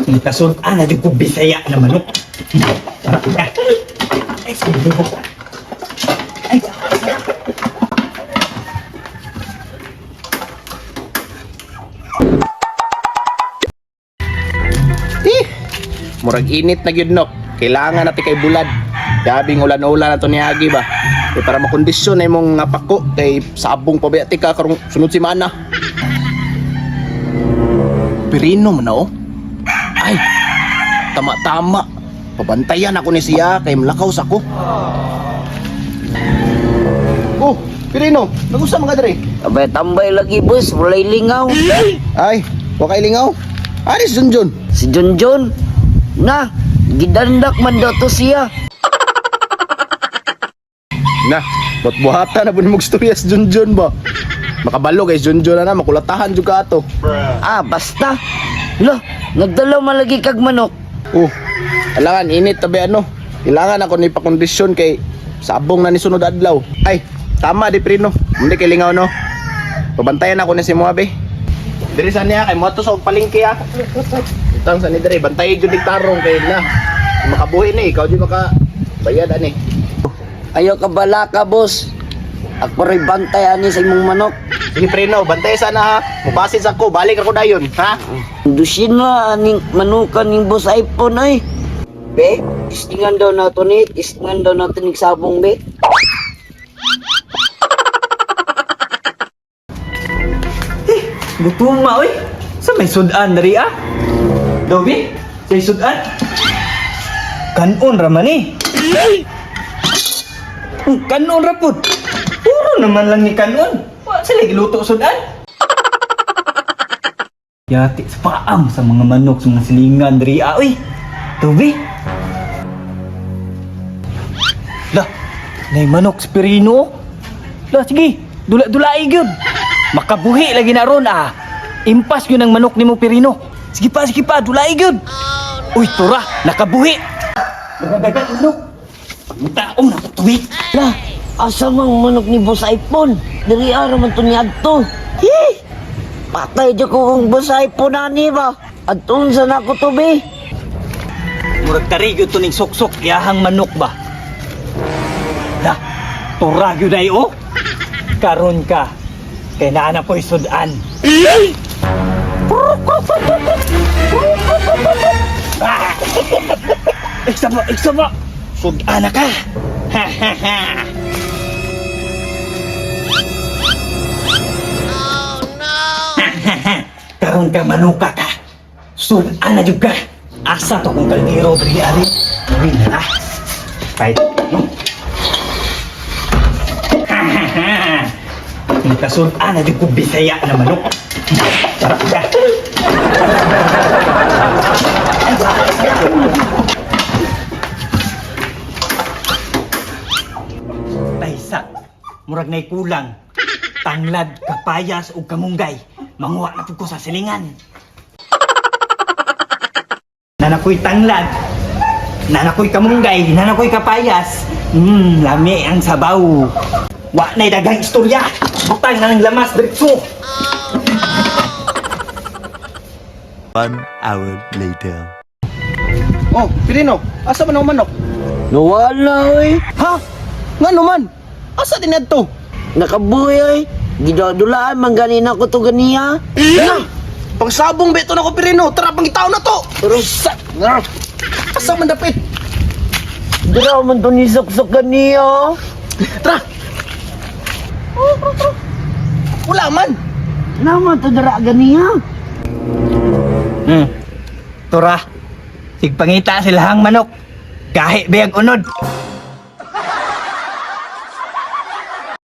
Nikasun na di ko Bisaya na manok. Sarap ka. Ay, sabi ko ka. Ay, Murag init na gyud nok. Kailangan natin kay bulad. Gabing ulan-ulan na to niagi ba. Para makondisyon na imong pako kay sabong pabayati ka karong sunod si mana. Pirino man na oh. Ay, tama-tama. Pabantayan ako ni siya kay malakaw sa ko. Oh, Pirino, nagusta mga dre? Abay tambay lagi boss, walay lingaw. Ay, wakay lingaw. Aris Junjun. Si Junjun, na, gidandak man daw to siya. Na, buhat-buhatan na po ni mong storya si Junjun ba? Makabalo guys, Junjun na makulatahan juga ato. Ah, basta. Lo, nagdalaw malagi kag manok. Oh, kailangan init tabi ano. Kailangan ako ni pakondisyon kay sabong na ni sunod adlaw. Ay, tama di Prino. Hindi kay lingaw no. Pabantayan ako ni si Moabe. Diri sa niya kay moto sa palengke ah. Itang sa ni diri bantay jud dig tarong kay na. Makabuhi ni ikaw di maka bayad ani. Ayaw ka bala ka boss. Ako rin bantayan ni sa imong manok. Sige Prino, bantay sana ha. Mubasin sa ko, balik ako dayon, ha? Dusin na aning manukan ning boss iPhone ay. Be, istingan daw na to ni, istingan daw na tinig sabong be. gutuma oy. Sa may sudan dari ah. Dobi, sa sudan. Kanon ra man eh. Kanon ra pud. Puro naman lang ni kanon. Wa sila giluto sudan. Yati sa paam sa mga manok sa mga silingan dari ah oy. Dobi. Lah, nay manok spirino. Lah sige, dula-dulai gyud. Makabuhi lagi na ron ah. Impas yun ang manok ni mo Pirino. Sige pa, dulay gyud. Uy, tura, nakabuhi. Nagagagat manok. Taong na tuwi. Lah, asa mang manok ni boss iPhone? Diri ara man to ni adto. Hi! Patay jud ko kung boss iPhone ani ba. Adton sa nako to be. Murag tarigyo to ning sok-sok yahang manok ba? Lah, tura gyud ay oh. Karon ka. Kay naana po isudan. Eksama. Sudan ka. Oh no. Karon ka manuka ka. Sudan na juga. Asa to kung kaldero diri ari. Dili na. Fight. Nikasun-an na di ko Bisaya na manok. Sarap ka. Taysa, murag na'y kulang. Tanglad, kapayas o kamunggay. Manguha na po ko sa silingan. Nanakoy tanglad. Nanakoy kamunggay. Nanakoy kapayas. Lami ang sabaw. Wa na'y dagang istorya. Butang na ng lamas diretso. 1 hour later. Oh, Pirino, asa man ang manok? Nawala oy. Ha? Nga naman? Asa din adto? Nakabuhi oy. Gidadulaan man ganina ko to ganiya. Na! Pangsabong beto na ko Pirino, tara pangitaw na to! Pero sa Asa man dapit? dira man to ni sok-sok ganiya. Tara! Wala man! Naman to dira ganiya. Tura. Sigpangita silahang manok. Kahit biyag unod.